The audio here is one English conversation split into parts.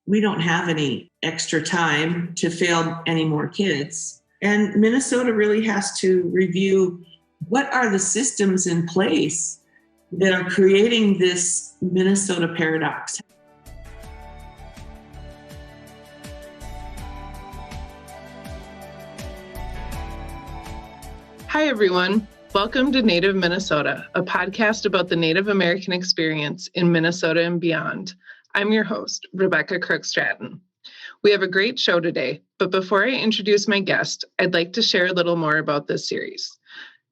we don't have any extra time to fail any more kids. And Minnesota really has to review what are the systems in place that are creating this Minnesota paradox. Hi, everyone. Welcome to Native Minnesota, a podcast about the Native American experience in Minnesota and beyond. I'm your host, Rebecca Crook-Stratton. We have a great show today, but before I introduce my guest, I'd like to share a little more about this series.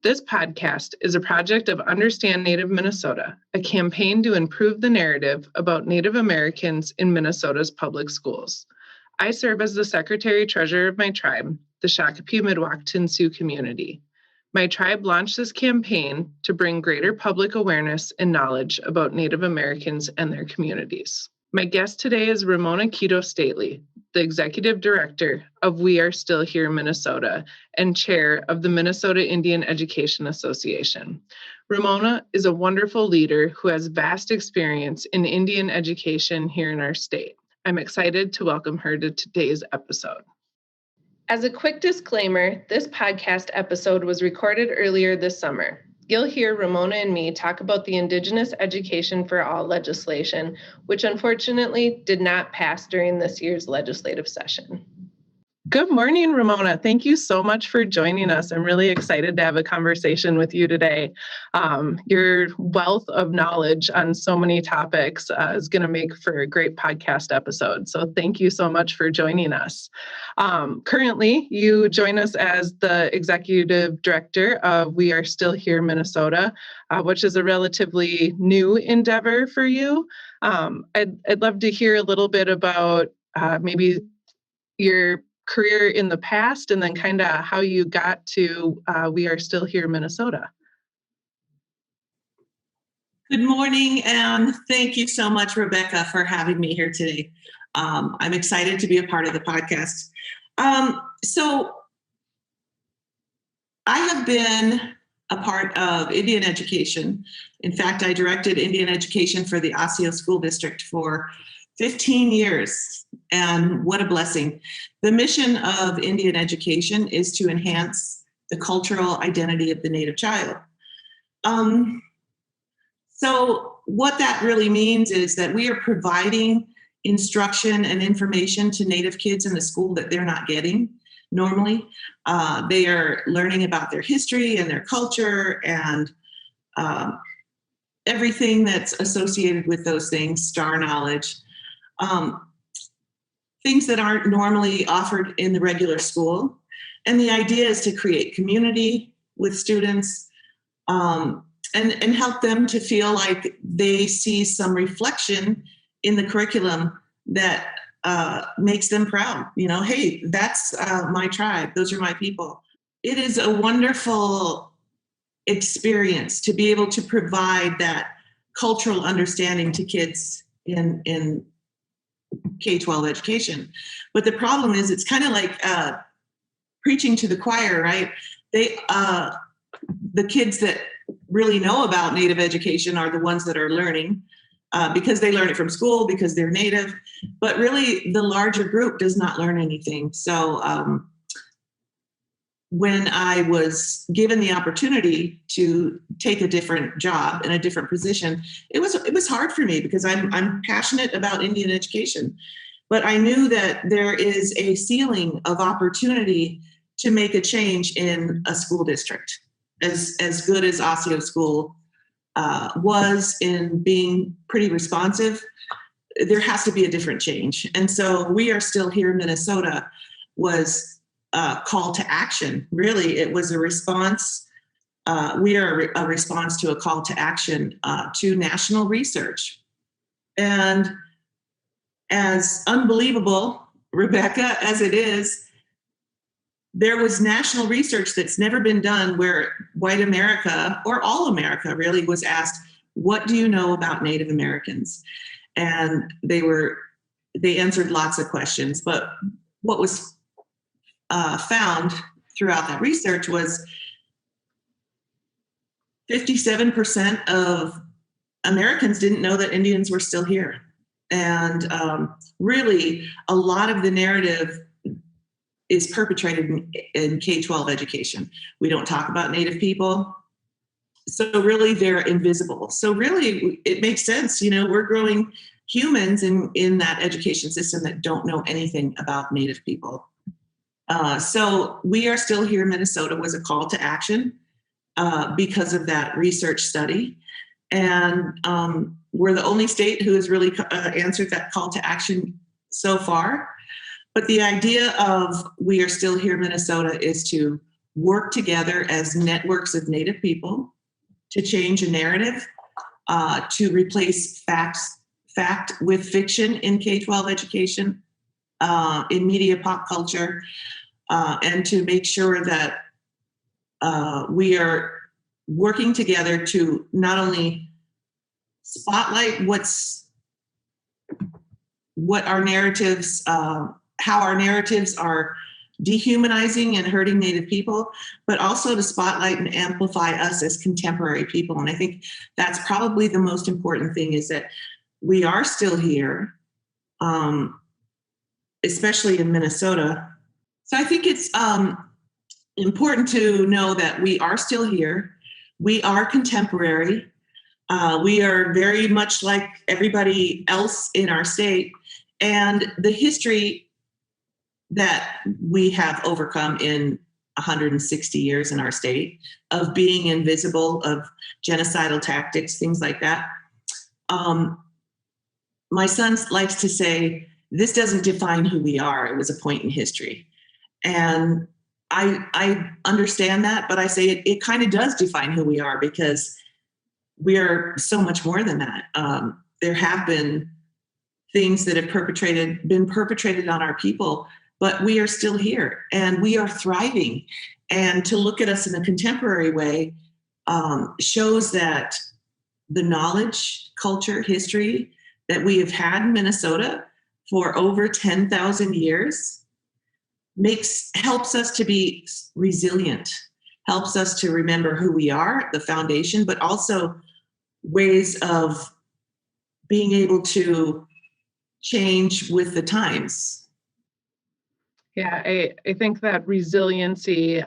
This podcast is a project of Understand Native Minnesota, a campaign to improve the narrative about Native Americans in Minnesota's public schools. I serve as the Secretary-Treasurer of my tribe, the Shakopee-Mdewakanton Sioux community. My tribe launched this campaign to bring greater public awareness and knowledge about Native Americans and their communities. My guest today is Ramona Kitto Stately, the Executive Director of We Are Still Here Minnesota and Chair of the Minnesota Indian Education Association. Ramona is a wonderful leader who has vast experience in Indian education here in our state. I'm excited to welcome her to today's episode. As a quick disclaimer, this podcast episode was recorded earlier this summer. You'll hear Ramona and me talk about the Indigenous Education for All legislation, which unfortunately did not pass during this year's legislative session. Good morning, Ramona. Thank you so much for joining us. I'm really excited to have a conversation with you today. Your wealth of knowledge on so many topics is going to make for a great podcast episode. So thank you so much for joining us. Currently, you join us as the Executive Director of We Are Still Here Minnesota, which is a relatively new endeavor for you. I'd love to hear a little bit about maybe your career in the past and then kind of how you got to We Are Still Here Minnesota. Good morning, and thank you so much, Rebecca, for having me here today. I'm excited to be a part of the podcast. So I have been a part of Indian education. In fact, I directed Indian education for the Osseo School District for 15 years, and what a blessing. The mission of Indian education is to enhance the cultural identity of the Native child. So what that really means is that we are providing instruction and information to Native kids in the school that they're not getting normally. They are learning about their history and their culture and everything that's associated with those things, star knowledge. Things that aren't normally offered in the regular school. And the idea is to create community with students and help them to feel like they see some reflection in the curriculum that makes them proud. You know, hey, that's my tribe. Those are my people. It is a wonderful experience to be able to provide that cultural understanding to kids in K-12 education. But the problem is it's kind of like preaching to the choir, right? The kids that really know about Native education are the ones that are learning because they learn it from school, because they're Native. But really, the larger group does not learn anything. So when I was given the opportunity to take a different job in a different position, it was hard for me because I'm passionate about Indian education, but I knew that there is a ceiling of opportunity to make a change in a school district. As good as Osseo School was in being pretty responsive, there has to be a different change. And so We Are Still Here in Minnesota was call to action. Really, it was a response. We are a response to a call to action to national research. And as unbelievable, Rebecca, as it is, there was national research that's never been done where white America, or all America really, was asked, what do you know about Native Americans? And they answered lots of questions, but what was found throughout that research was 57% of Americans didn't know that Indians were still here. And really, a lot of the narrative is perpetrated in K-12 education. We don't talk about Native people. So really, they're invisible. So really, it makes sense. We're growing humans in that education system that don't know anything about Native people. So We Are Still Here, Minnesota was a call to action because of that research study. And we're the only state who has really answered that call to action so far. But the idea of We Are Still Here, Minnesota is to work together as networks of Native people to change a narrative, to replace fact with fiction in K-12 education, in media pop culture, and to make sure that we are working together to not only spotlight what our narratives, how our narratives are dehumanizing and hurting Native people, but also to spotlight and amplify us as contemporary people. And I think that's probably the most important thing, is that we are still here, especially in Minnesota. So I think it's important to know that we are still here. We are contemporary. We are very much like everybody else in our state. And the history that we have overcome in 160 years in our state of being invisible, of genocidal tactics, things like that. My son likes to say, this doesn't define who we are. It was a point in history. And I understand that, but I say it kind of does define who we are, because we are so much more than that. There have been things that have been perpetrated on our people, but we are still here and we are thriving. And to look at us in a contemporary way shows that the knowledge, culture, history that we have had in Minnesota for over 10,000 years helps us to be resilient, helps us to remember who we are, the foundation, but also ways of being able to change with the times. Yeah, I think that resiliency,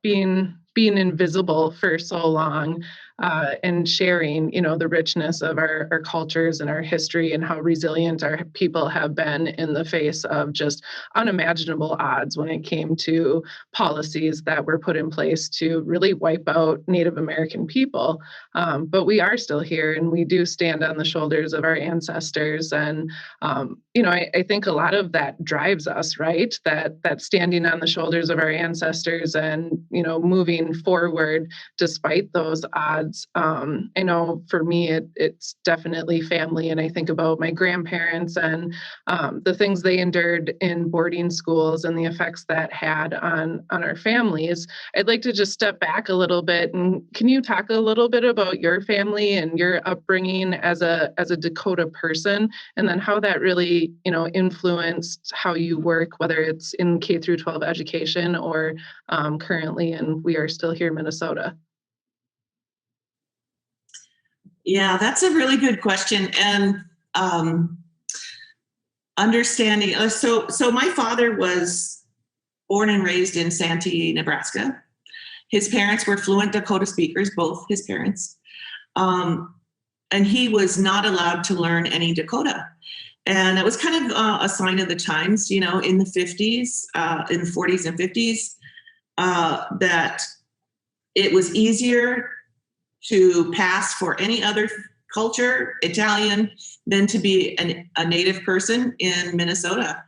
being invisible for so long, and sharing, the richness of our cultures and our history and how resilient our people have been in the face of just unimaginable odds when it came to policies that were put in place to really wipe out Native American people. But we are still here, and we do stand on the shoulders of our ancestors. And, I think a lot of that drives us, right? That standing on the shoulders of our ancestors and, moving forward despite those odds. I know for me, it's definitely family. And I think about my grandparents and the things they endured in boarding schools and the effects that had on our families. I'd like to just step back a little bit. And can you talk a little bit about your family and your upbringing as a Dakota person, and then how that really, influenced how you work, whether it's in K through 12 education or currently in We Are Still Here, Minnesota? Yeah, that's a really good question. And understanding, so my father was born and raised in Santee, Nebraska. His parents were fluent Dakota speakers, both his parents. And he was not allowed to learn any Dakota. And it was kind of a sign of the times, in the 50s, in the 40s and 50s, that it was easier to pass for any other culture, Italian, than to be a Native person in Minnesota,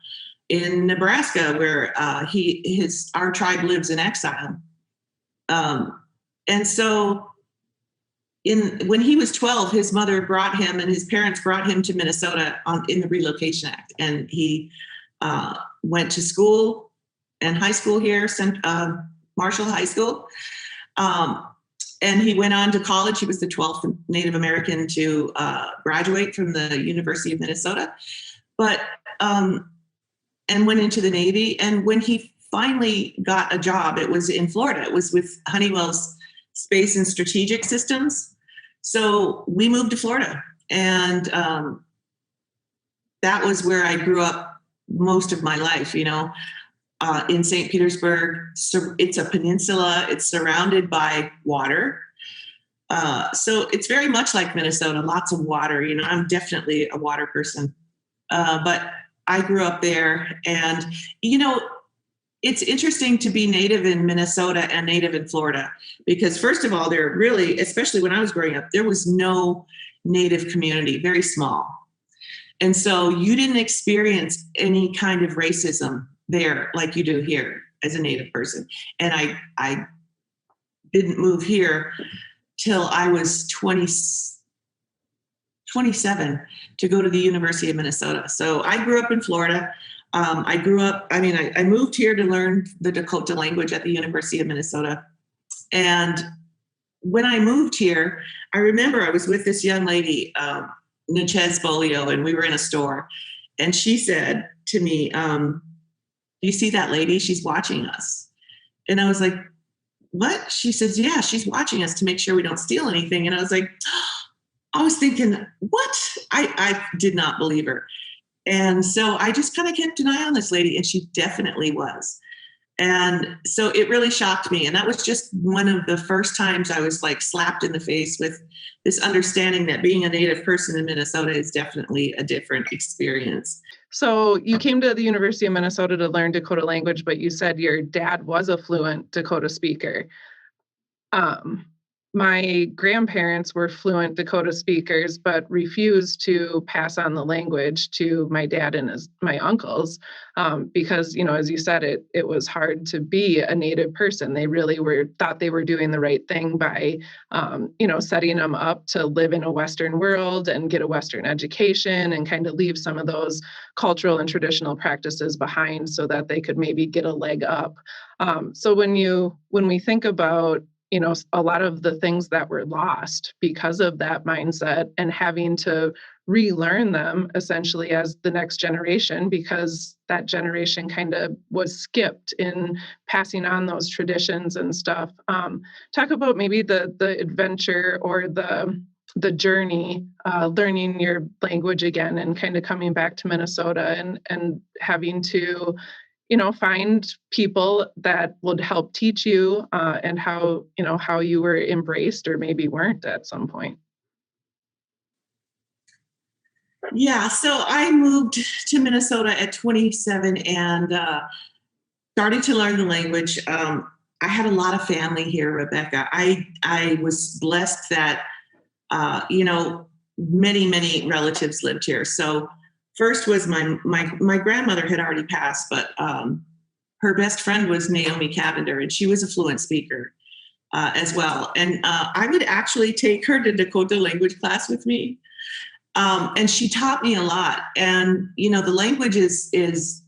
in Nebraska, where our tribe lives in exile. And so when he was 12, his mother brought him and his parents brought him to Minnesota in the Relocation Act. And he went to school and high school here, Marshall High School. And he went on to college. He was the 12th Native American to graduate from the University of Minnesota, and went into the Navy. And when he finally got a job, it was in Florida. It was with Honeywell's Space and Strategic Systems. So we moved to Florida. And that was where I grew up most of my life, in St. Petersburg. So it's a peninsula. It's surrounded by water. So it's very much like Minnesota, lots of water. I'm definitely a water person. But I grew up there, and, it's interesting to be native in Minnesota and native in Florida, because first of all, there really, especially when I was growing up, there was no native community, very small. And so you didn't experience any kind of racism there like you do here as a native person. And I didn't move here till I was 27 to go to the University of Minnesota. So I grew up in Florida. I moved here to learn the Dakota language at the University of Minnesota. And when I moved here, I remember I was with this young lady, Natchez Bolio, and we were in a store. And she said to me, do you see that lady? She's watching us. And I was like, what? She says, yeah, she's watching us to make sure we don't steal anything. And I was like, I was thinking, what? I did not believe her. And so I just kind of kept an eye on this lady, and she definitely was. And so it really shocked me. And that was just one of the first times I was like slapped in the face with this understanding that being a native person in Minnesota is definitely a different experience. So you came to the University of Minnesota to learn Dakota language, but you said your dad was a fluent Dakota speaker. My grandparents were fluent Dakota speakers, but refused to pass on the language to my dad and my uncles because, as you said, it was hard to be a native person. They really thought they were doing the right thing by, setting them up to live in a Western world and get a Western education and kind of leave some of those cultural and traditional practices behind so that they could maybe get a leg up. So when we think about a lot of the things that were lost because of that mindset and having to relearn them essentially as the next generation, because that generation kind of was skipped in passing on those traditions and stuff. Talk about maybe the adventure or the journey, learning your language again and kind of coming back to Minnesota and having to find people that would help teach you and how you were embraced or maybe weren't at some point. Yeah, so I moved to Minnesota at 27 and started to learn the language. I had a lot of family here, Rebecca. I was blessed that, many, many relatives lived here. So first was my grandmother had already passed, but her best friend was Naomi Cavender, and she was a fluent speaker as well. And I would actually take her to Dakota language class with me. And she taught me a lot. And, the language is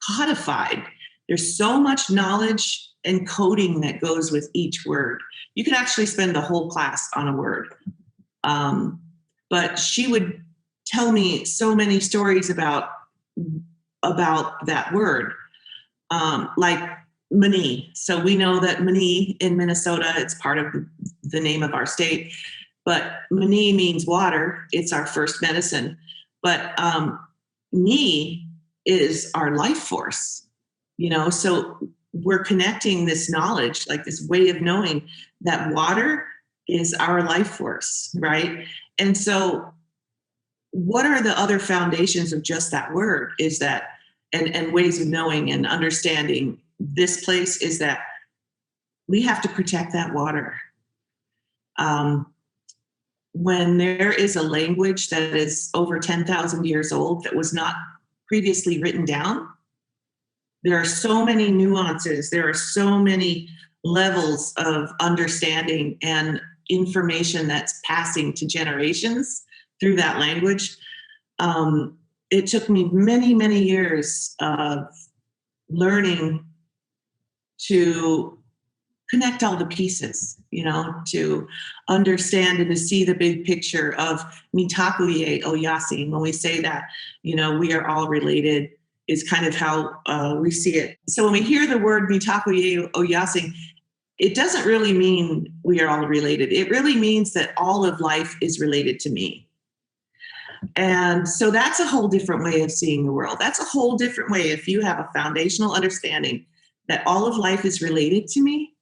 codified. There's so much knowledge and coding that goes with each word. You could actually spend the whole class on a word. But she would tell me so many stories about that word, like Mani. So we know that Mani in Minnesota, it's part of the name of our state, but Mani means water. It's our first medicine. But Ni is our life force, so we're connecting this knowledge, like this way of knowing that water is our life force, right? And so what are the other foundations of just that word is that, and ways of knowing and understanding this place is that we have to protect that water. When there is a language that is over 10,000 years old that was not previously written down, there are so many nuances, there are so many levels of understanding and information that's passing to generations through that language. It took me many, many years of learning to connect all the pieces, to understand and to see the big picture of Mitakuye Oyasi. When we say that, we are all related is kind of how we see it. So when we hear the word Mitakuye Oyasi, it doesn't really mean we are all related. It really means that all of life is related to me. And so that's a whole different way of seeing the world. That's a whole different way. If you have a foundational understanding that all of life is related to me,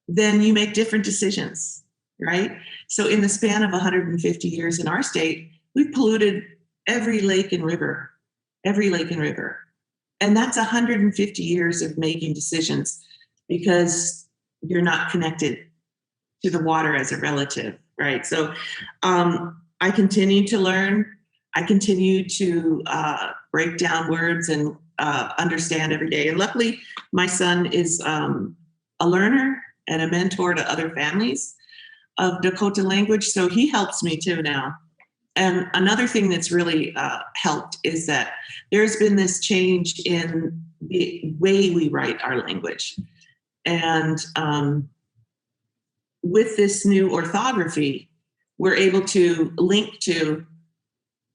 then you make different decisions, right? So in the span of 150 years in our state, we've polluted every lake and river. And that's 150 years of making decisions because you're not connected to the water as a relative, right? So I continue to learn. I continue to break down words and understand every day. And luckily, my son is a learner and a mentor to other families of Dakota language. So he helps me too now. And another thing that's really helped is that there's been this change in the way we write our language. And with this new orthography, we're able to link to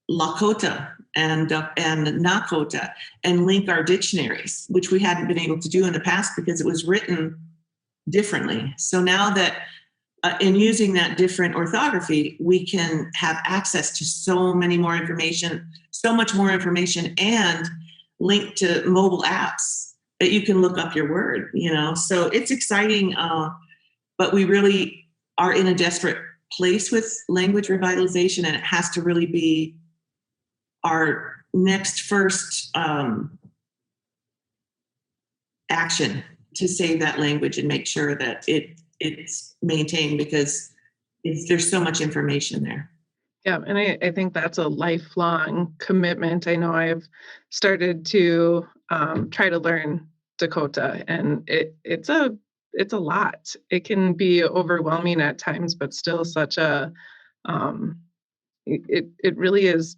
Lakota and Nakota and link our dictionaries, which we hadn't been able to do in the past because it was written differently. So now that in using that different orthography, we can have access to so much more information, and link to mobile apps that you can look up your word, So it's exciting, but we really are in a desperate place with language revitalization, and it has to really be our next first action to save that language and make sure that it's maintained, because there's so much information there. Yeah, and I think that's a lifelong commitment. I know I've started to try to learn Dakota, and it's a lot. It can be overwhelming at times, but still such a it really is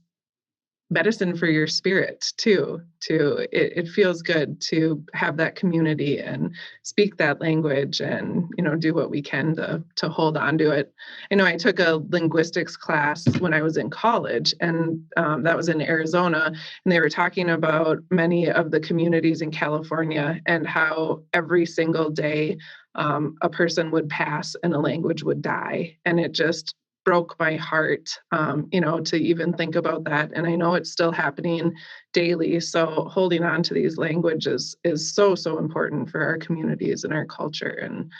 medicine for your spirit too. It feels good to have that community and speak that language, and do what we can to hold on to it. I know I took a linguistics class when I was in college, and that was in Arizona, and they were talking about many of the communities in California and how every single day a person would pass and a language would die, and it just broke my heart, to even think about that. And I know it's still happening daily. So holding on to these languages is so important for our communities and our culture. And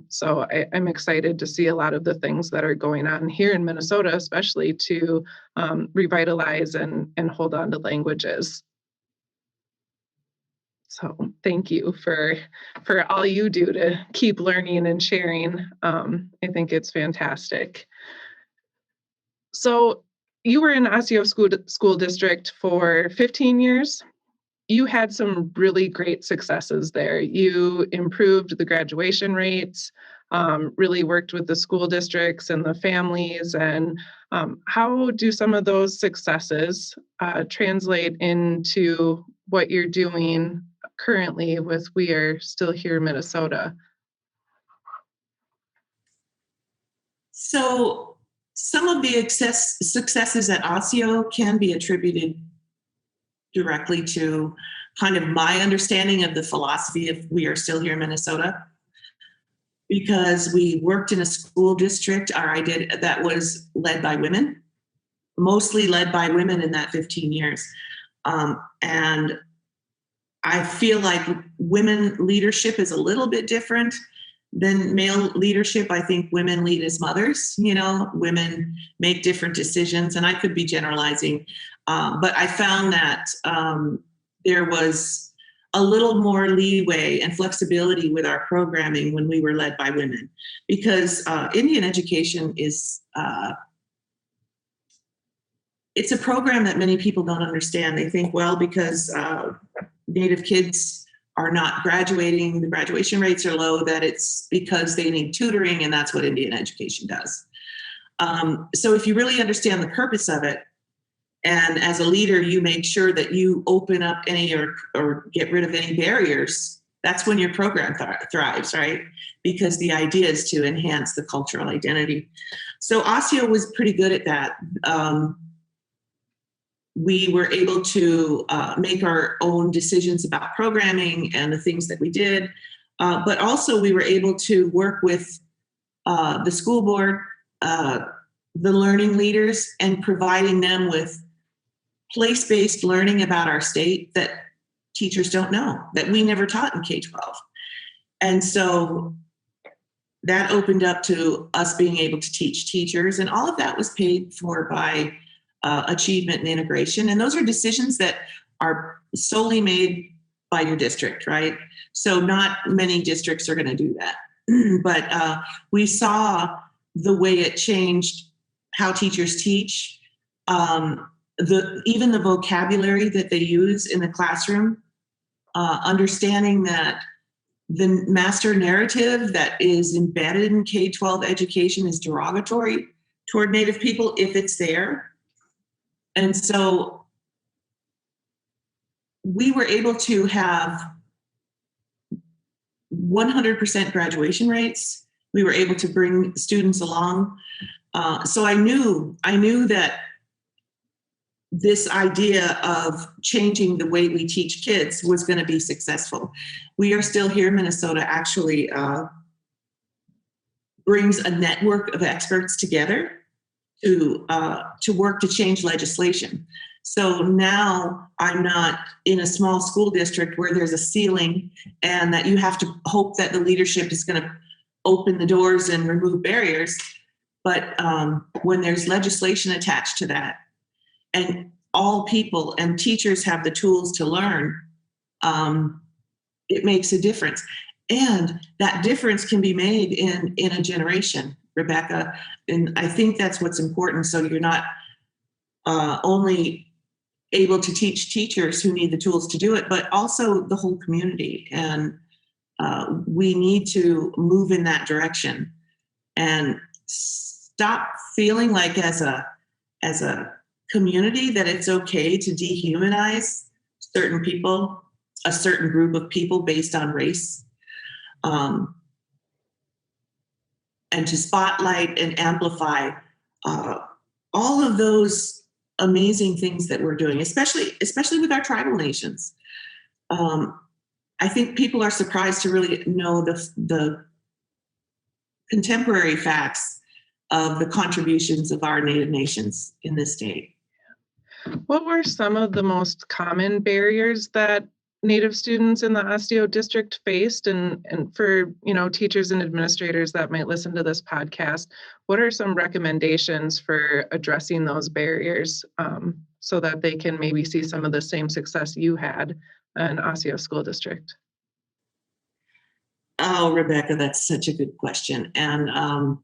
so I'm excited to see a lot of the things that are going on here in Minnesota, especially to revitalize and hold on to languages. So thank you for all you do to keep learning and sharing. I think it's fantastic. So you were in Osseo School District for 15 years. You had some really great successes there. You improved the graduation rates, really worked with the school districts and the families. And how do some of those successes translate into what you're doing currently with We Are Still Here, Minnesota? So some of the successes at Osseo can be attributed directly to kind of my understanding of the philosophy of We Are Still Here, Minnesota, because we worked in a school district, or I did, that was led by women, mostly led by women in that 15 years. And I feel like women leadership is a little bit different than male leadership. I think women lead as mothers, women make different decisions, and I could be generalizing, but I found that there was a little more leeway and flexibility with our programming when we were led by women, because Indian education is, it's a program that many people don't understand. They think, well, because Native kids are not graduating, the graduation rates are low, that it's because they need tutoring, and that's what Indian education does. So if you really understand the purpose of it, and as a leader, you make sure that you open up any or get rid of any barriers, that's when your program thrives, right? Because the idea is to enhance the cultural identity. So Osseo was pretty good at that. We were able to make our own decisions about programming and the things that we did, but also we were able to work with the school board, the learning leaders and providing them with place-based learning about our state that teachers don't know, that we never taught in K-12. And so that opened up to us being able to teach teachers, and all of that was paid for by achievement and integration. And those are decisions that are solely made by your district, right? So not many districts are going to do that. But we saw the way it changed how teachers teach, even the vocabulary that they use in the classroom, understanding that the master narrative that is embedded in K-12 education is derogatory toward Native people if it's there. And so we were able to have 100% graduation rates. We were able to bring students along. So I knew that this idea of changing the way we teach kids was going to be successful. We are still here. Minnesota actually brings a network of experts together to work to change legislation. So now I'm not in a small school district where there's a ceiling and that you have to hope that the leadership is going to open the doors and remove barriers. But when there's legislation attached to that, and all people and teachers have the tools to learn, it makes a difference. And that difference can be made in a generation, Rebecca. And I think that's what's important. So you're not only able to teach teachers who need the tools to do it, but also the whole community. And we need to move in that direction and stop feeling like as a community that it's okay to dehumanize certain people, a certain group of people based on race, and to spotlight and amplify all of those amazing things that we're doing, especially with our tribal nations. I think people are surprised to really know the contemporary facts of the contributions of our Native nations in this state. What were some of the most common barriers that Native students in the Osseo district faced? And for, teachers and administrators that might listen to this podcast, what are some recommendations for addressing those barriers so that they can maybe see some of the same success you had in Osseo School District? Oh, Rebecca, that's such a good question. And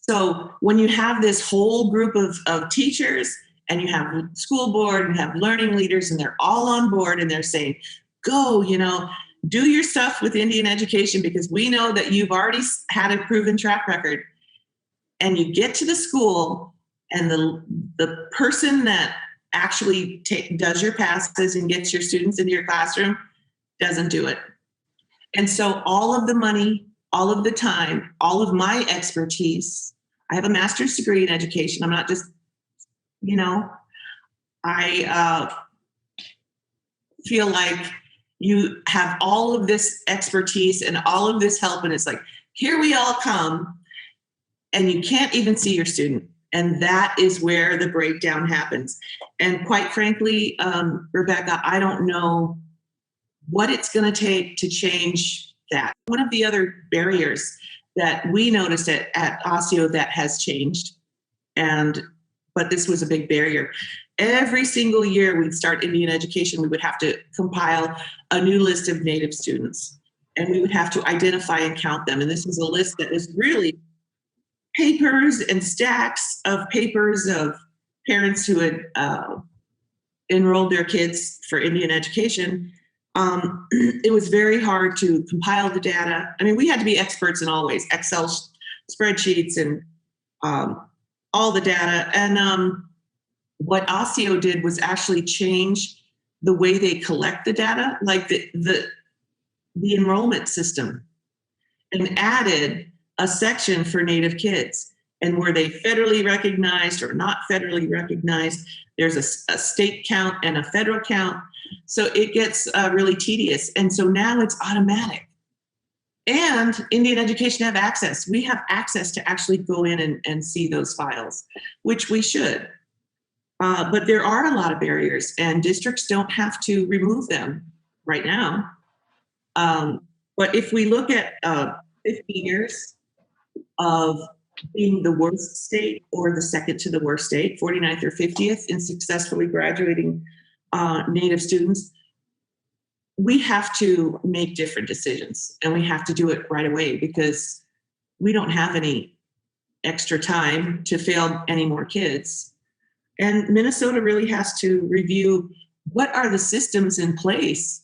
so when you have this whole group of teachers, and you have school board and have learning leaders, and they're all on board and they're saying, go, do your stuff with Indian education because we know that you've already had a proven track record. And you get to the school and the person that actually does your passes and gets your students into your classroom doesn't do it. And so all of the money, all of the time, all of my expertise, I have a master's degree in education. I'm not just I feel like you have all of this expertise and all of this help, and it's like, here we all come, and you can't even see your student. And that is where the breakdown happens. And quite frankly, Rebecca, I don't know what it's going to take to change that. One of the other barriers that we noticed at Osseo that has changed, but this was a big barrier. Every single year we'd start Indian education, we would have to compile a new list of Native students, and we would have to identify and count them. And this was a list that was really papers and stacks of papers of parents who had enrolled their kids for Indian education. It was very hard to compile the data. I mean, we had to be experts in all ways, Excel spreadsheets and all the data. And what Osseo did was actually change the way they collect the data, like the enrollment system, and added a section for Native kids. And were they federally recognized or not federally recognized? There's a state count and a federal count. So it gets really tedious. And so now it's automatic. And Indian education have access. We have access to actually go in and see those files, which we should. But there are a lot of barriers, and districts don't have to remove them right now. But if we look at 50 years of being the worst state or the second to the worst state, 49th or 50th in successfully graduating Native students, we have to make different decisions, and we have to do it right away because we don't have any extra time to fail any more kids. And Minnesota really has to review what are the systems in place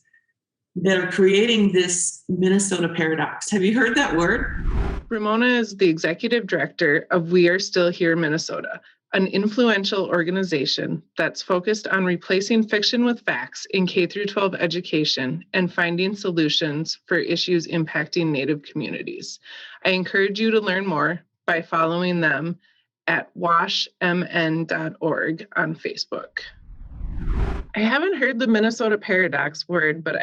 that are creating this Minnesota paradox. Have you heard that word? Ramona is the executive director of We Are Still Here Minnesota, an influential organization that's focused on replacing fiction with facts in K-12 education and finding solutions for issues impacting Native communities. I encourage you to learn more by following them at washmn.org on Facebook. I haven't heard the Minnesota paradox word, but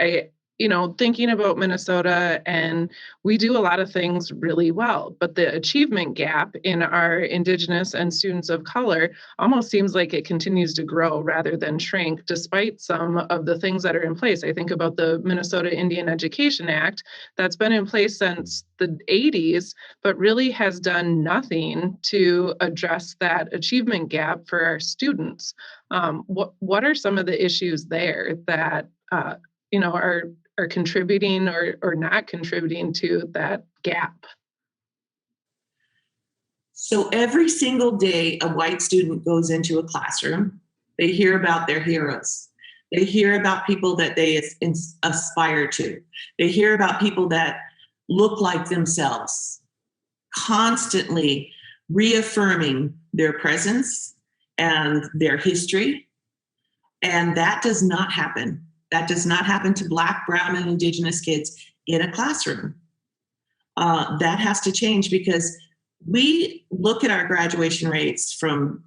thinking about Minnesota, and we do a lot of things really well, but the achievement gap in our Indigenous and students of color almost seems like it continues to grow rather than shrink, despite some of the things that are in place. I think about the Minnesota Indian Education Act that's been in place since the 80s, but really has done nothing to address that achievement gap for our students. What are some of the issues there that are contributing or not contributing to that gap? So every single day a white student goes into a classroom, they hear about their heroes. They hear about people that they aspire to. They hear about people that look like themselves, constantly reaffirming their presence and their history. And that does not happen. That does not happen to Black, Brown, and Indigenous kids in a classroom. That has to change because we look at our graduation rates for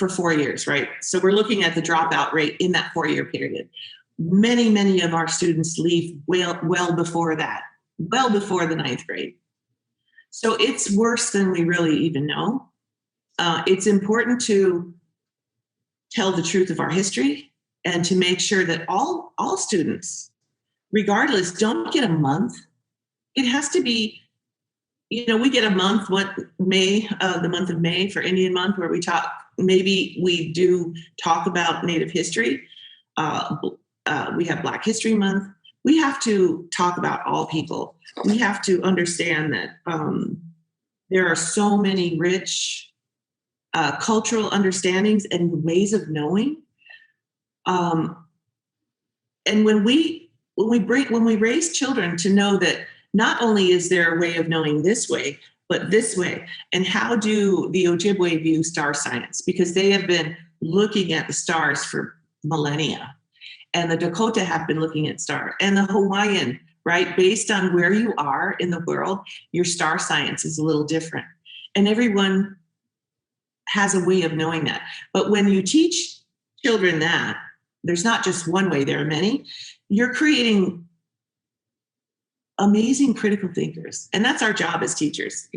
4 years, right? So we're looking at the dropout rate in that 4-year period. Many of our students leave well before that, well before the 9th grade. So it's worse than we really even know. It's important to tell the truth of our history and to make sure that all students, regardless, don't get a month. It has to be, we get a month, the month of May for Indian Month, where we do talk about Native history. We have Black History Month. We have to talk about all people. We have to understand that there are so many rich cultural understandings and ways of knowing. And when we raise children to know that not only is there a way of knowing this way, but this way, and how do the Ojibwe view star science? Because they have been looking at the stars for millennia, and the Dakota have been looking at stars, and the Hawaiian, right? Based on where you are in the world, your star science is a little different, and everyone has a way of knowing that. But when you teach children that, there's not just one way, there are many, you're creating amazing critical thinkers. And that's our job as teachers,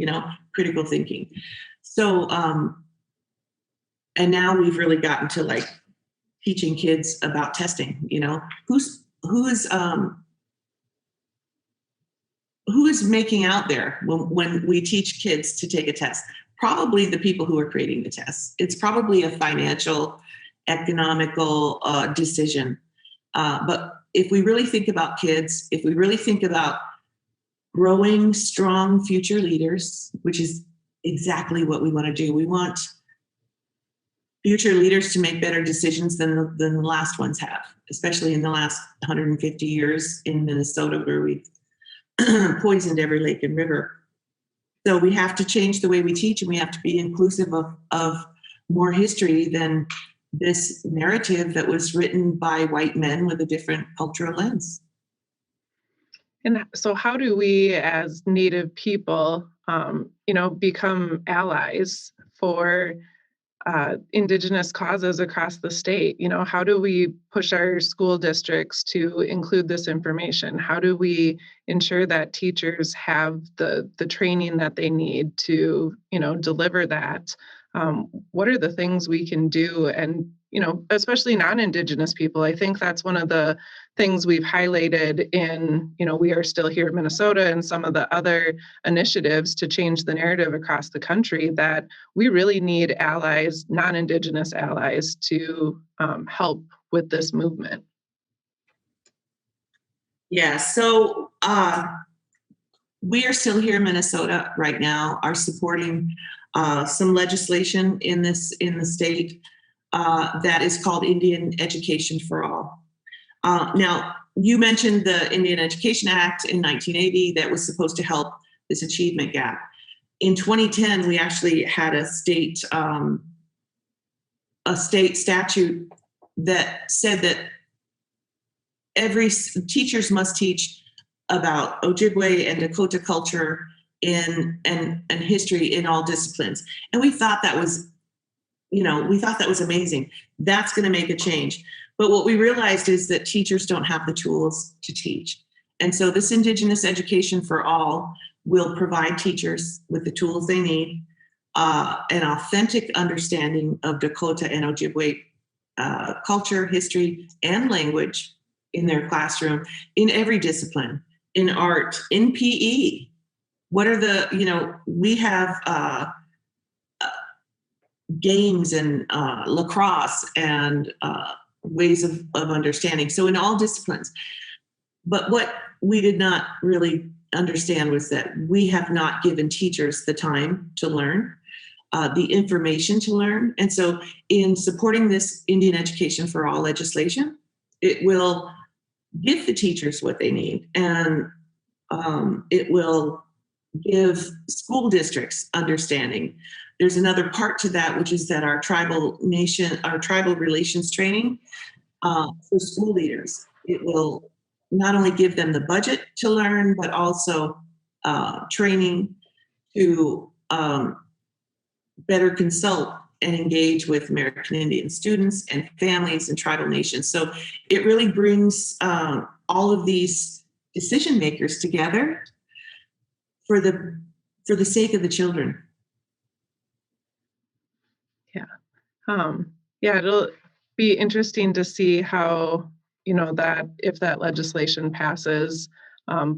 critical thinking. So, and now we've really gotten to teaching kids about testing, who is making out there when we teach kids to take a test? Probably the people who are creating the tests. It's probably a financial, economical decision. But if we really think about kids, if we really think about growing strong future leaders, which is exactly what we want to do. We want future leaders to make better decisions than the last ones have, especially in the last 150 years in Minnesota, where we've poisoned every lake and river. So we have to change the way we teach, and we have to be inclusive of more history than this narrative that was written by white men with a different cultural lens. And so how do we as Native people, become allies for Indigenous causes across the state. How do we push our school districts to include this information? How do we ensure that teachers have the training that they need to, deliver that? What are the things we can do? And, especially non-Indigenous people, I think that's one of the things we've highlighted in, We Are Still Here, Minnesota, and some of the other initiatives to change the narrative across the country, that we really need allies, non-Indigenous allies, to help with this movement. Yeah, so We Are Still Here, Minnesota right now are supporting some legislation in the state that is called Indian Education for All. Now, you mentioned the Indian Education Act in 1980 that was supposed to help this achievement gap. In 2010, we actually had a state statute that said that teachers must teach about Ojibwe and Dakota culture and history in all disciplines. And we thought that was amazing. That's going to make a change. But what we realized is that teachers don't have the tools to teach. And so this Indigenous Education for All will provide teachers with the tools they need, an authentic understanding of Dakota and Ojibwe culture, history, and language in their classroom, in every discipline, in art, in PE. What are we have games and lacrosse and ways of understanding. So in all disciplines. But what we did not really understand was that we have not given teachers the time to learn, the information to learn. And so in supporting this Indian Education for All legislation, it will give the teachers what they need, and it will give school districts understanding. There's another part to that, which is that our tribal relations training for school leaders, it will not only give them the budget to learn, but also training to better consult and engage with American Indian students and families and tribal nations. So it really brings all of these decision makers together for the sake of the children. It'll be interesting to see how, that if that legislation passes,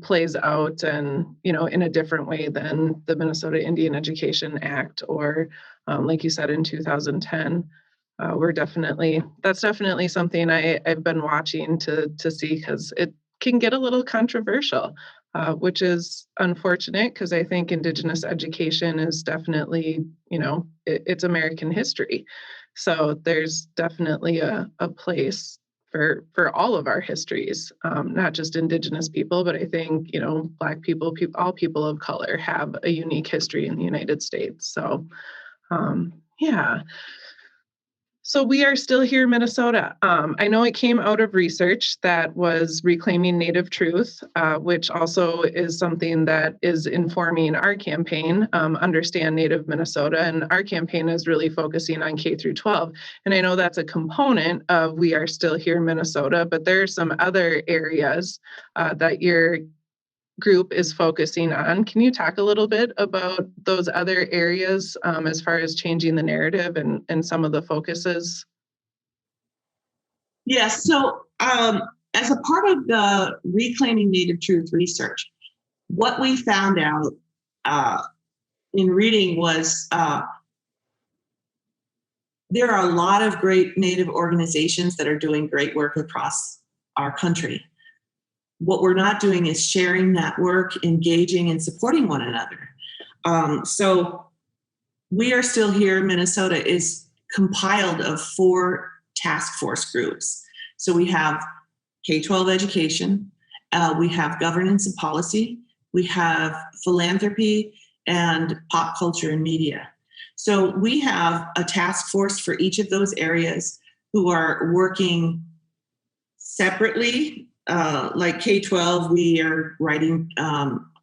plays out, and, in a different way than the Minnesota Indian Education Act, or like you said, in 2010. That's definitely something I've been watching to see, because it can get a little controversial, which is unfortunate, because I think Indigenous education is definitely, it's American history. So there's definitely a place for all of our histories, not just Indigenous people, but I think, Black people, all people of color have a unique history in the United States. So, So We Are Still Here, Minnesota. I know it came out of research that was reclaiming Native truth, which also is something that is informing our campaign, Understand Native Minnesota. And our campaign is really focusing on K through 12. And I know that's a component of We Are Still Here, Minnesota, but there are some other areas that your group is focusing on. Can you talk a little bit about those other areas as far as changing the narrative and some of the focuses? Yes. So as a part of the Reclaiming Native Truth research, what we found out in reading was there are a lot of great Native organizations that are doing great work across our country. What we're not doing is sharing that work, engaging and supporting one another. So We Are Still Here, Minnesota is compiled of 4 task force groups. So we have K-12 education, we have governance and policy, we have philanthropy, and pop culture and media. So we have a task force for each of those areas who are working separately. Like K-12, we are writing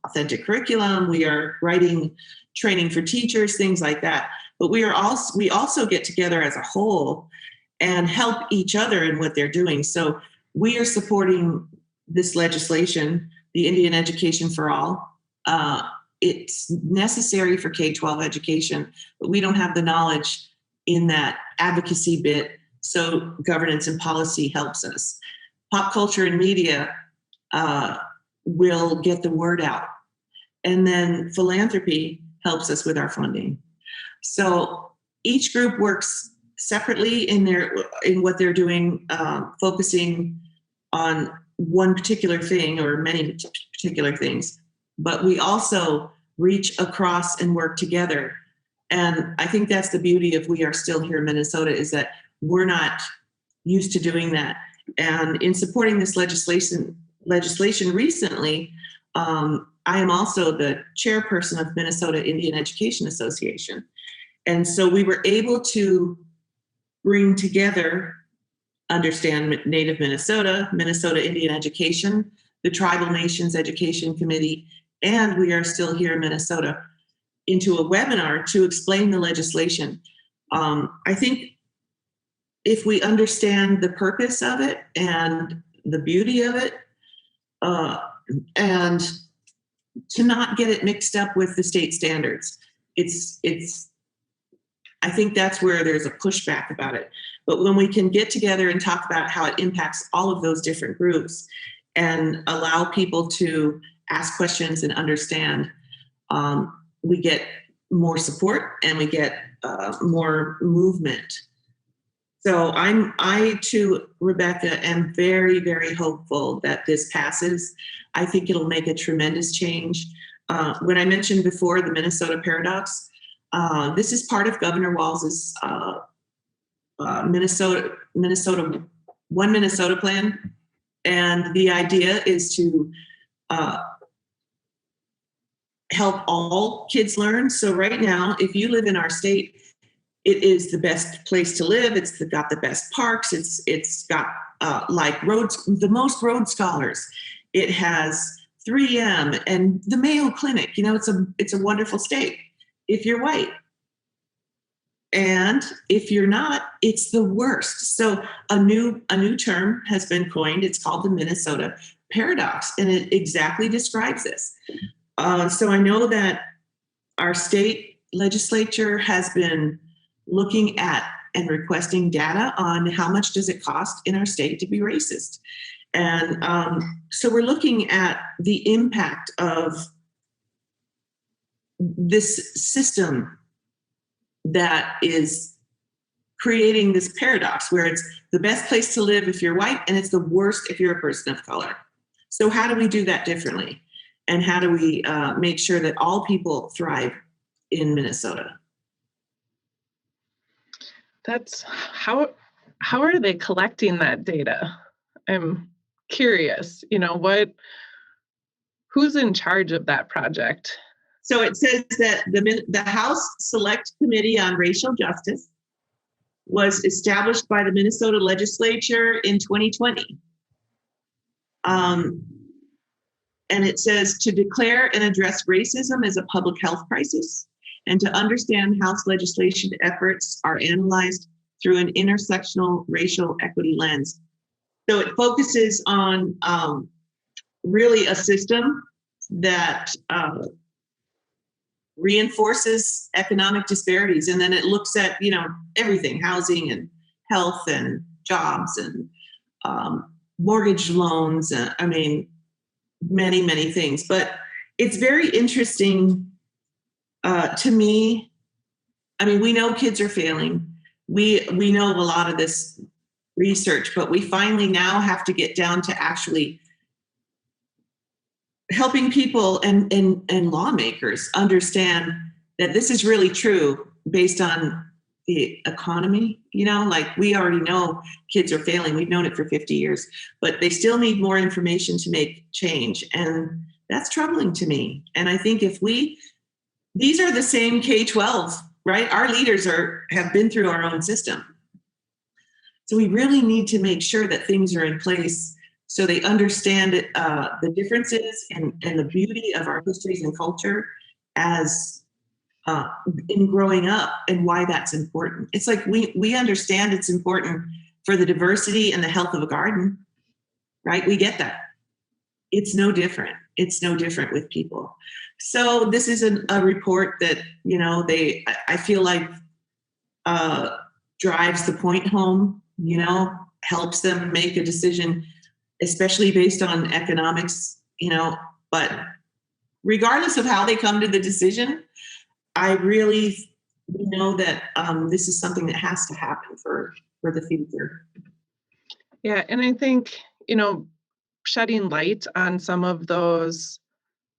authentic curriculum, we are writing training for teachers, things like that. but we also get together as a whole and help each other in what they're doing. So we are supporting this legislation, the Indian Education for All. It's necessary for K-12 education, but we don't have the knowledge in that advocacy bit. So governance and policy helps us. Pop culture and media will get the word out. And then philanthropy helps us with our funding. So each group works separately in what they're doing, focusing on one particular thing or many particular things. But we also reach across and work together. And I think that's the beauty of We Are Still Here in Minnesota, is that we're not used to doing that. And in supporting this legislation recently, I am also the chairperson of Minnesota Indian Education Association. And so we were able to bring together Understand Native Minnesota, Minnesota Indian Education, the Tribal Nations Education Committee, and We Are Still Here in Minnesota into a webinar to explain the legislation. I think if we understand the purpose of it and the beauty of it, and to not get it mixed up with the state standards, I think that's where there's a pushback about it. But when we can get together and talk about how it impacts all of those different groups and allow people to ask questions and understand, we get more support and we get more movement. So I too, Rebecca, am very, very hopeful that this passes. I think it'll make a tremendous change. When I mentioned before the Minnesota paradox, this is part of Governor Walz's Minnesota One Minnesota plan. And the idea is to help all kids learn. So right now, if you live in our state, it is the best place to live. It's got the best parks. It's got like roads, the most road scholars. It has 3M and the Mayo Clinic. You know, it's a wonderful state if you're white. And if you're not, it's the worst. So a new term has been coined. It's called the Minnesota paradox, and it exactly describes this. So I know that our state legislature has been looking at and requesting data on how much does it cost in our state to be racist. And so we're looking at the impact of this system that is creating this paradox where it's the best place to live if you're white and it's the worst if you're a person of color. So how do we do that differently? And how do we make sure that all people thrive in Minnesota? That's how are they collecting that data? I'm curious, who's in charge of that project? So it says that the House Select Committee on Racial Justice was established by the Minnesota legislature in 2020. And it says to declare and address racism as a public health crisis and to understand House legislation efforts are analyzed through an intersectional racial equity lens. So it focuses on really a system that reinforces economic disparities. And then it looks at, everything, housing and health and jobs and mortgage loans. Many, many things. But it's very interesting to me. We know kids are failing. We know a lot of this research, but we finally now have to get down to actually helping people and lawmakers understand that this is really true based on the economy. We already know kids are failing. We've known it for 50 years, but they still need more information to make change. And that's troubling to me. And I think these are the same K-12, right? Our leaders have been through our own system. So we really need to make sure that things are in place so they understand the differences and the beauty of our histories and culture as uh, in growing up and why that's important. It's like we understand it's important for the diversity and the health of a garden, right? We get that. It's no different. It's no different with people. So this is a report that, I feel like drives the point home, helps them make a decision, especially based on economics, but regardless of how they come to the decision, I really know that this is something that has to happen for the future. Yeah, and I think, shedding light on some of those,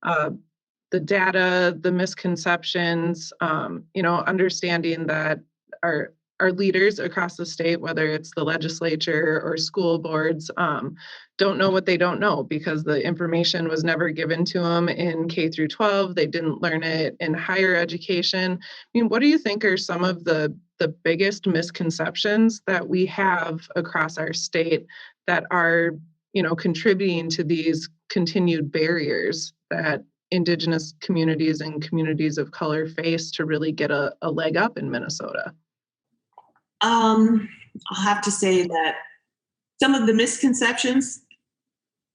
the data, the misconceptions, understanding that our leaders across the state, whether it's the legislature or school boards, don't know what they don't know because the information was never given to them in K through 12. They didn't learn it in higher education. I mean, what do you think are some of the biggest misconceptions that we have across our state that are, contributing to these continued barriers that Indigenous communities and communities of color face to really get a leg up in Minnesota? I'll have to say that some of the misconceptions,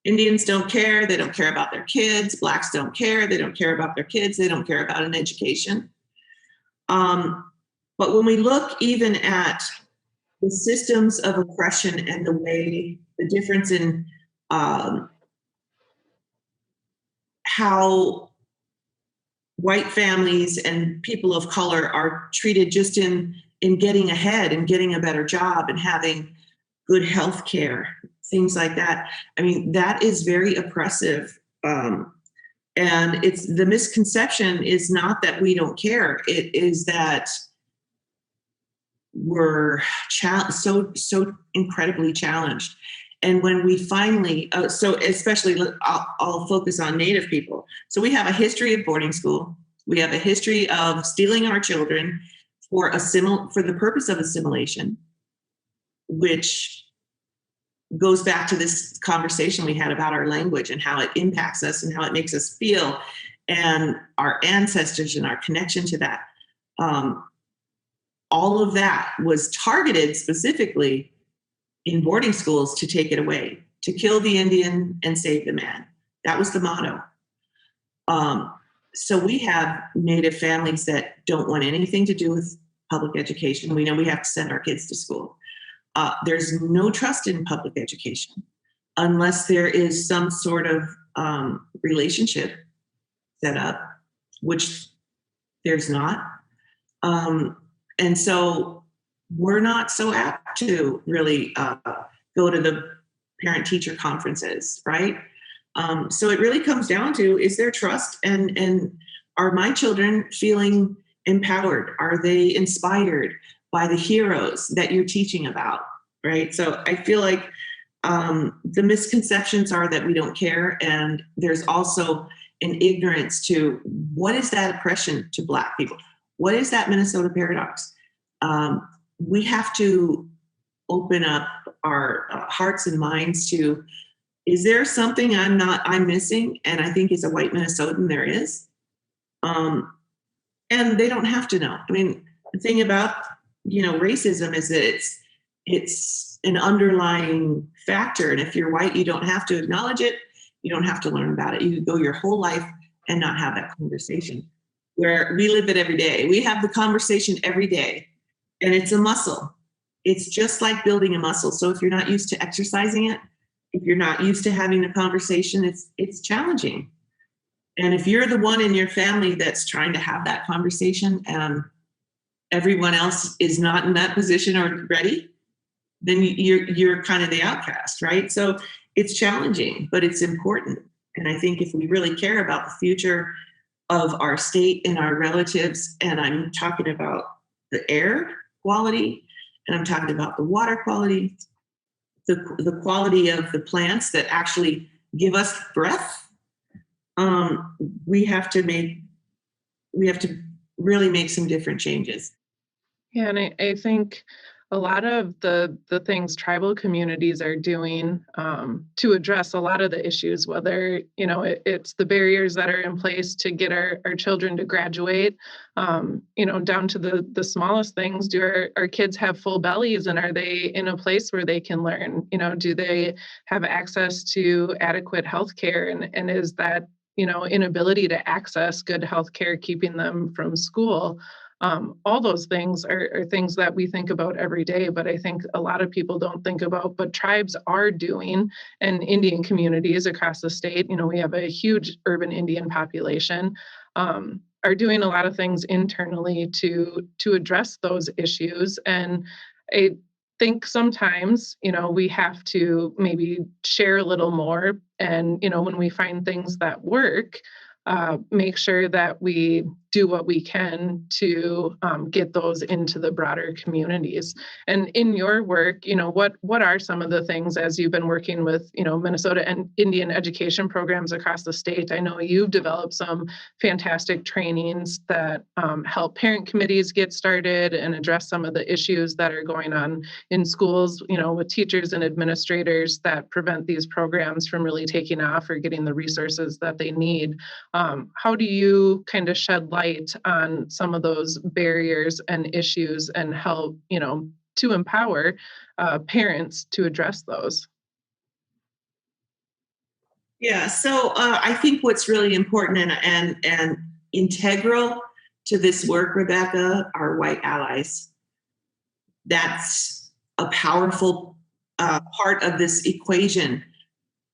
Indians don't care, they don't care about their kids, Blacks don't care, they don't care about their kids, they don't care about an education. But when we look even at the systems of oppression and the difference in how white families and people of color are treated just in getting ahead and getting a better job and having good health care, things like that. I mean, that is very oppressive. And the misconception is not that we don't care. It is that we're so incredibly challenged. And when we finally, so especially, I'll focus on Native people. So we have a history of boarding school. We have a history of stealing our children for the purpose of assimilation, which goes back to this conversation we had about our language and how it impacts us and how it makes us feel, and our ancestors and our connection to that. All of that was targeted specifically in boarding schools to take it away, to kill the Indian and save the man. That was the motto. So we have Native families that don't want anything to do with public education. We know we have to send our kids to school. There's no trust in public education unless there is some sort of relationship set up, which there's not. And so we're not so apt to really go to the parent-teacher conferences, right? So it really comes down to, is there trust, and are my children feeling empowered? Are they inspired by the heroes that you're teaching about, right? So I feel like the misconceptions are that we don't care, and there's also an ignorance to what is that oppression to Black people? What is that Minnesota paradox? We have to open up our hearts and minds to, is there something I'm missing? And I think as a white Minnesotan, there is. And they don't have to know. I mean, the thing about, racism is that it's an underlying factor. And if you're white, you don't have to acknowledge it. You don't have to learn about it. You can go your whole life and not have that conversation. Where we live it every day. We have the conversation every day, and it's a muscle. It's just like building a muscle. So if you're not used to exercising it, if you're not used to having a conversation, it's challenging. And if you're the one in your family that's trying to have that conversation and everyone else is not in that position or ready, then you're kind of the outcast, right? So it's challenging, but it's important. And I think if we really care about the future of our state and our relatives, and I'm talking about the air quality, and I'm talking about the water quality, the quality of the plants that actually give us breath, we have to really make some different changes. Yeah, and I think a lot of the things tribal communities are doing to address a lot of the issues, whether, it's the barriers that are in place to get our children to graduate, down to the smallest things. Do our kids have full bellies, and are they in a place where they can learn? Do they have access to adequate health care? And is that, inability to access good health care keeping them from school? All those things are things that we think about every day, but I think a lot of people don't think about, but tribes are doing, and Indian communities across the state, we have a huge urban Indian population, are doing a lot of things internally to address those issues. And I think sometimes, we have to maybe share a little more. And, when we find things that work, make sure that we do what we can to get those into the broader communities. And in your work, what are some of the things, as you've been working with, Minnesota and Indian education programs across the state? I know you've developed some fantastic trainings that help parent committees get started and address some of the issues that are going on in schools, with teachers and administrators that prevent these programs from really taking off or getting the resources that they need. How do you kind of shed light on some of those barriers and issues and help, to empower parents to address those? Yeah, so I think what's really important and integral to this work, Rebecca, are white allies. That's a powerful part of this equation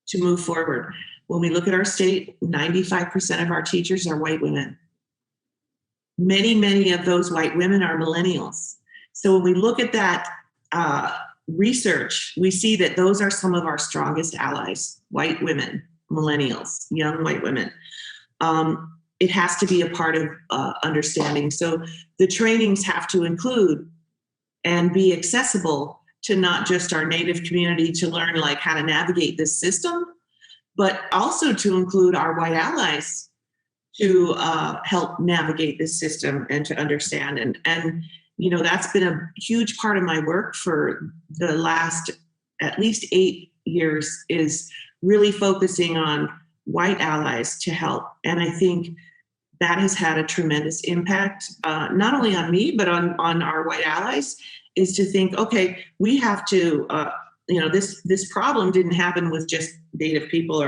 to move forward. When we look at our state, 95% of our teachers are white women. Many, many of those white women are millennials. So when we look at that research, we see that those are some of our strongest allies: white women, millennials, young white women. It has to be a part of understanding. So the trainings have to include and be accessible to not just our Native community to learn like how to navigate this system, but also to include our white allies to help navigate this system and to understand. And that's been a huge part of my work for the last at least 8 years, is really focusing on white allies to help. And I think that has had a tremendous impact, not only on me, but on our white allies, is to think, okay, we have to, this problem didn't happen with just Native people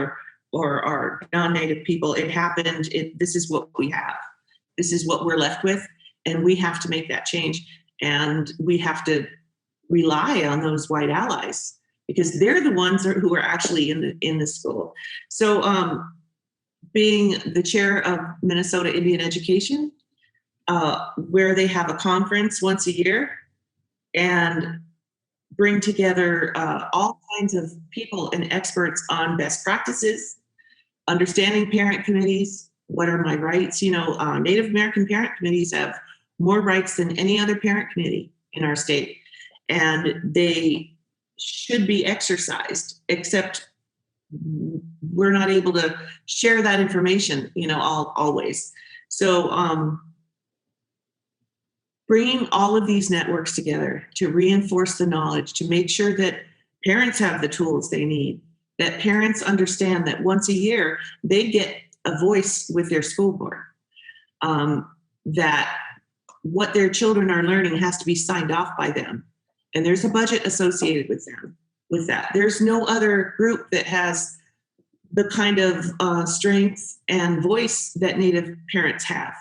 or non-Native people. It happened. This is what we have. This is what we're left with. And we have to make that change. And we have to rely on those white allies because they're the ones who are actually in the school. So being the chair of Minnesota Indian Education, where they have a conference once a year and bring together all kinds of people and experts on best practices, understanding parent committees. What are my rights? Native American parent committees have more rights than any other parent committee in our state, and they should be exercised, except we're not able to share that information, always. So bringing all of these networks together to reinforce the knowledge, to make sure that parents have the tools they need, that parents understand that once a year they get a voice with their school board, that what their children are learning has to be signed off by them. And there's a budget associated with that. There's no other group that has the kind of strength and voice that Native parents have.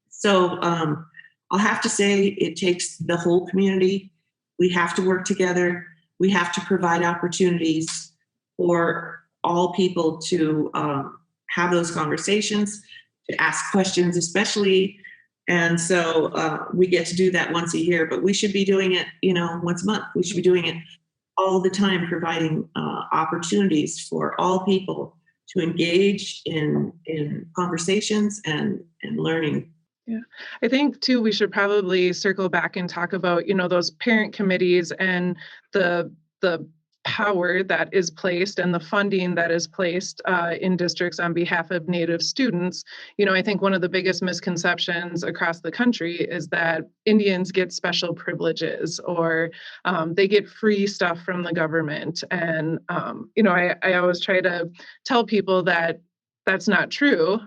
So I'll have to say it takes the whole community. We have to work together. We have to provide opportunities for all people to have those conversations, to ask questions especially. And so we get to do that once a year, but we should be doing it, once a month. We should be doing it all the time, providing opportunities for all people to engage in conversations and learning. Yeah, I think too, we should probably circle back and talk about, those parent committees and the power that is placed and the funding that is placed in districts on behalf of Native students. I think one of the biggest misconceptions across the country is that Indians get special privileges or they get free stuff from the government. And, I always try to tell people that that's not true.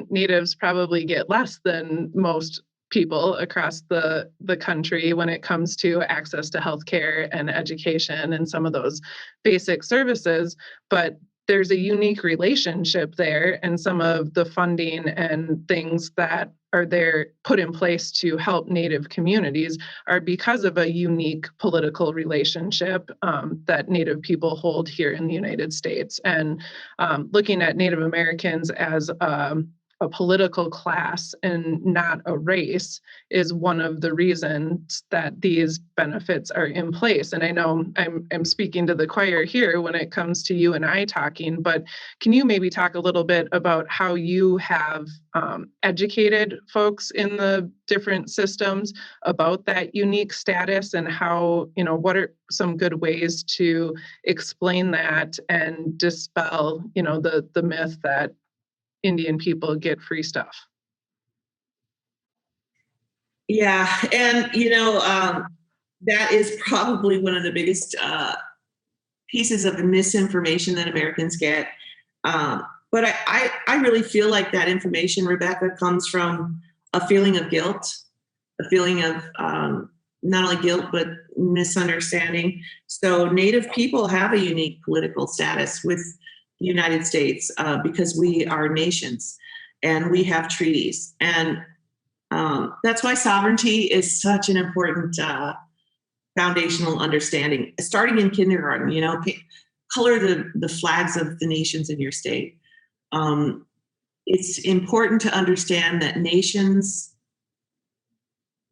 Natives probably get less than most people across the country when it comes to access to healthcare and education and some of those basic services, but there's a unique relationship there, and some of the funding and things that are there put in place to help Native communities are because of a unique political relationship that Native people hold here in the United States. And looking at Native Americans as a political class and not a race is one of the reasons that these benefits are in place. And I know I'm speaking to the choir here when it comes to you and I talking, but can you maybe talk a little bit about how you have educated folks in the different systems about that unique status, and how, what are some good ways to explain that and dispel, the myth that Indian people get free stuff? Yeah, and that is probably one of the biggest pieces of misinformation that Americans get. But I really feel like that information, Rebecca, comes from a feeling of guilt, a feeling of not only guilt, but misunderstanding. So Native people have a unique political status with the United States because we are nations and we have treaties. And that's why sovereignty is such an important foundational understanding. Starting in kindergarten, color the flags of the nations in your state. It's important to understand that nations,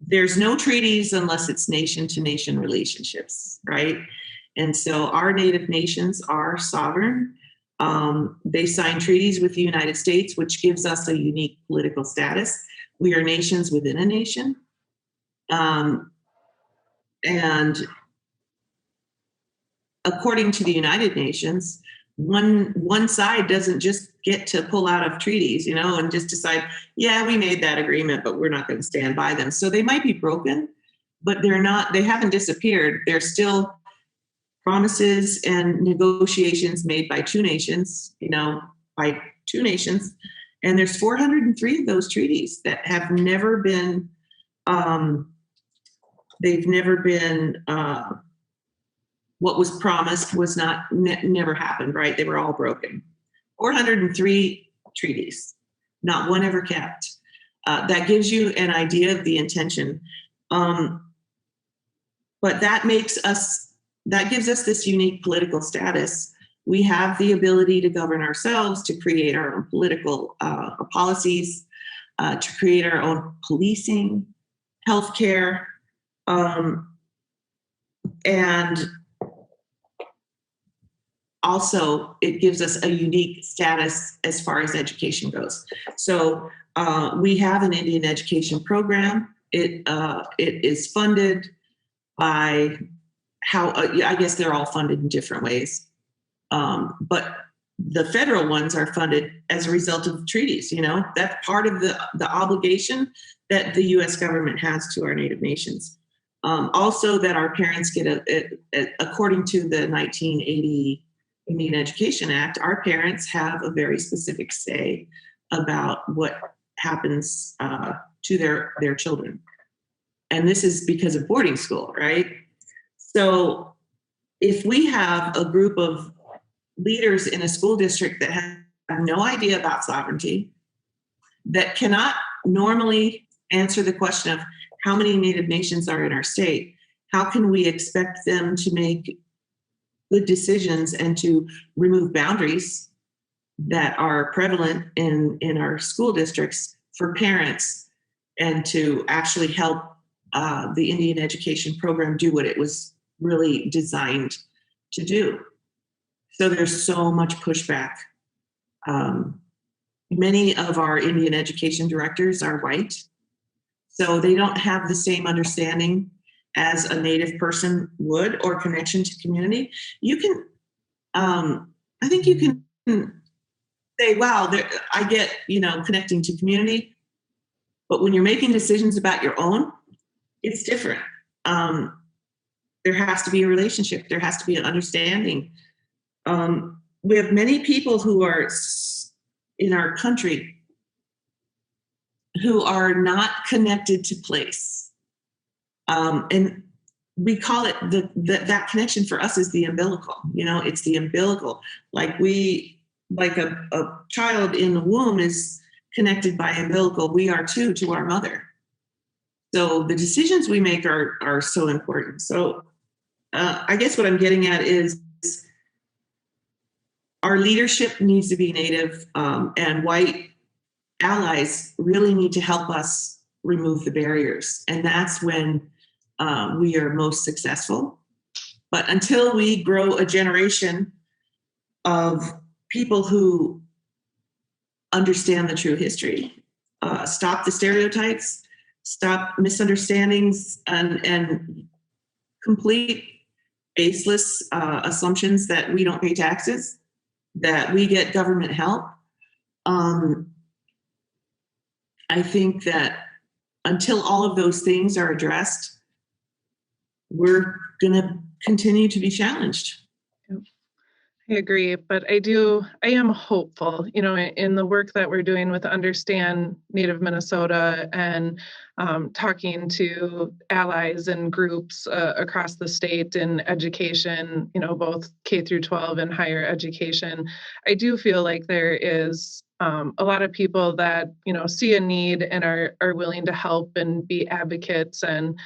there's no treaties unless it's nation to nation relationships, right? And so our Native nations are sovereign. They sign treaties with the United States, which gives us a unique political status. We are nations within a nation. And according to the United Nations, one side doesn't just get to pull out of treaties, and just decide, yeah, we made that agreement, but we're not going to stand by them. So they might be broken, but they haven't disappeared. They're still promises and negotiations made by two nations, And there's 403 of those treaties that have never been, what was promised was never happened, right? They were all broken. 403 treaties, not one ever kept. That gives you an idea of the intention. But that gives us this unique political status. We have the ability to govern ourselves, to create our own political policies, to create our own policing, healthcare, and also it gives us a unique status as far as education goes. So we have an Indian education program. It is funded by I guess they're all funded in different ways. But the federal ones are funded as a result of treaties. That's part of the obligation that the U.S. government has to our Native nations. Also, that our parents get according to the 1980 Indian Education Act, our parents have a very specific say about what happens to their children. And this is because of boarding school, right? So if we have a group of leaders in a school district that have no idea about sovereignty, that cannot normally answer the question of how many Native nations are in our state, how can we expect them to make good decisions and to remove boundaries that are prevalent in our school districts for parents, and to actually help the Indian education program do what it was really designed to do? So there's so much pushback. Many of our Indian education directors are white, so they don't have the same understanding as a Native person would, or connection to community, you can, I think you can say, wow, I get, connecting to community. But when you're making decisions about your own, it's different. There has to be a relationship. There has to be an understanding. We have many people who are in our country who are not connected to place. And we call it that connection for us is the umbilical. It's the umbilical. Like a child in the womb is connected by umbilical. We are too to our mother. So the decisions we make are so important. So I guess what I'm getting at is our leadership needs to be Native, and white allies really need to help us remove the barriers. And that's when we are most successful. But until we grow a generation of people who understand the true history, stop the stereotypes, stop misunderstandings, and complete baseless assumptions that we don't pay taxes, that we get government help. I think that until all of those things are addressed, we're going to continue to be challenged. I agree, but I am hopeful, in the work that we're doing with Understand Native Minnesota and talking to allies and groups across the state in education, both K through 12 and higher education. I do feel like there is a lot of people that, see a need and are willing to help and be advocates and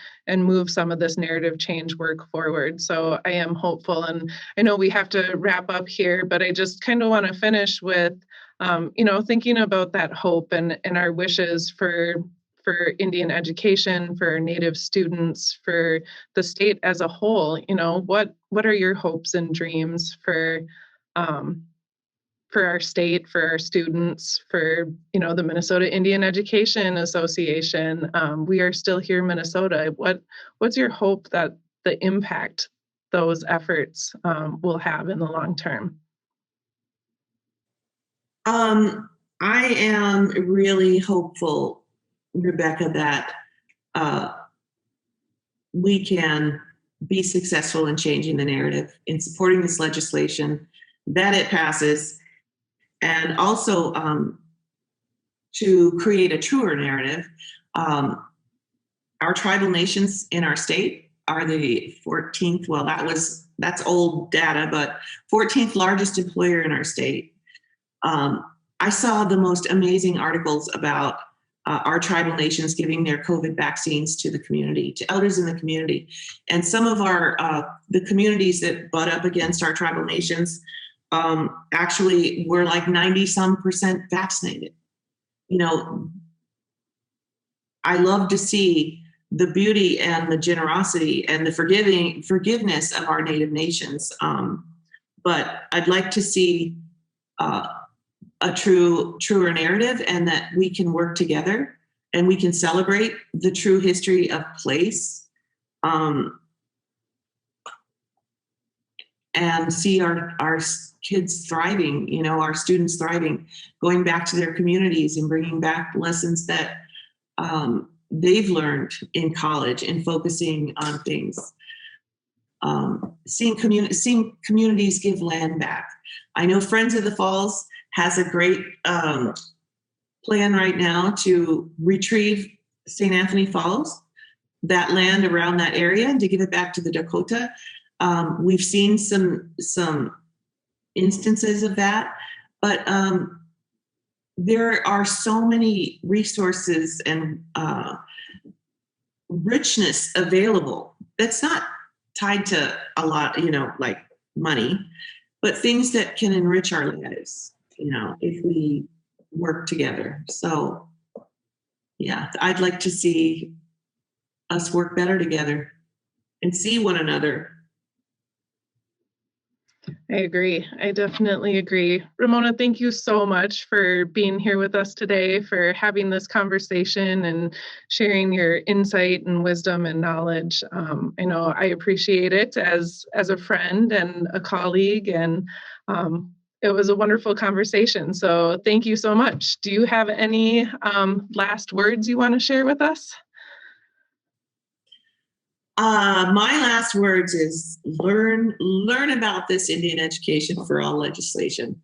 move some of this narrative change work forward. So I am hopeful, and I know we have to wrap up here, but I just kind of want to finish with, thinking about that hope and our wishes for Indian education, for Native students, for the state as a whole. What are your hopes and dreams for our state, for our students, for, the Minnesota Indian Education Association? We are still here in Minnesota. What's your hope that the impact those efforts will have in the long term? I am really hopeful, Rebecca, that we can be successful in changing the narrative, in supporting this legislation, that it passes, and also to create a truer narrative. Our tribal nations in our state are the 14th, well, that's old data, but 14th largest employer in our state. I saw the most amazing articles about our tribal nations giving their COVID vaccines to the community, to elders in the community. And some of the communities that butt up against our tribal nations actually were like 90-some% vaccinated. I love to see the beauty and the generosity and the forgiveness of our Native nations. But I'd like to see a truer narrative, and that we can work together and we can celebrate the true history of place, and see our kids thriving, our students thriving, going back to their communities and bringing back lessons that they've learned in college and focusing on things. Seeing communities give land back. I know Friends of the Falls has a great plan right now to retrieve St. Anthony Falls, that land around that area, and to give it back to the Dakota. We've seen some instances of that, but there are so many resources and richness available that's not tied to a lot, like money, but things that can enrich our lives, if we work together. So, yeah, I'd like to see us work better together and see one another. I agree. I definitely agree. Ramona, thank you so much for being here with us today, for having this conversation and sharing your insight and wisdom and knowledge. I know I appreciate it as a friend and a colleague, and it was a wonderful conversation. So thank you so much. Do you have any last words you want to share with us? My last words is learn about this Indian education for all legislation.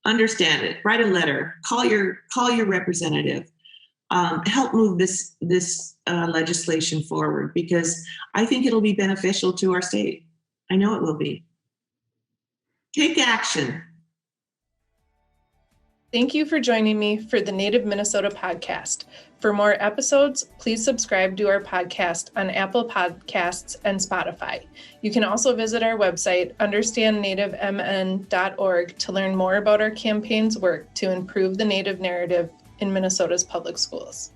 Understand it. Write a letter. Call your representative. Help move this legislation forward, because I think it'll be beneficial to our state. I know it will be. Take action. Thank you for joining me for the Native Minnesota podcast. For more episodes, please subscribe to our podcast on Apple Podcasts and Spotify. You can also visit our website, understandnativemn.org, to learn more about our campaign's work to improve the Native narrative in Minnesota's public schools.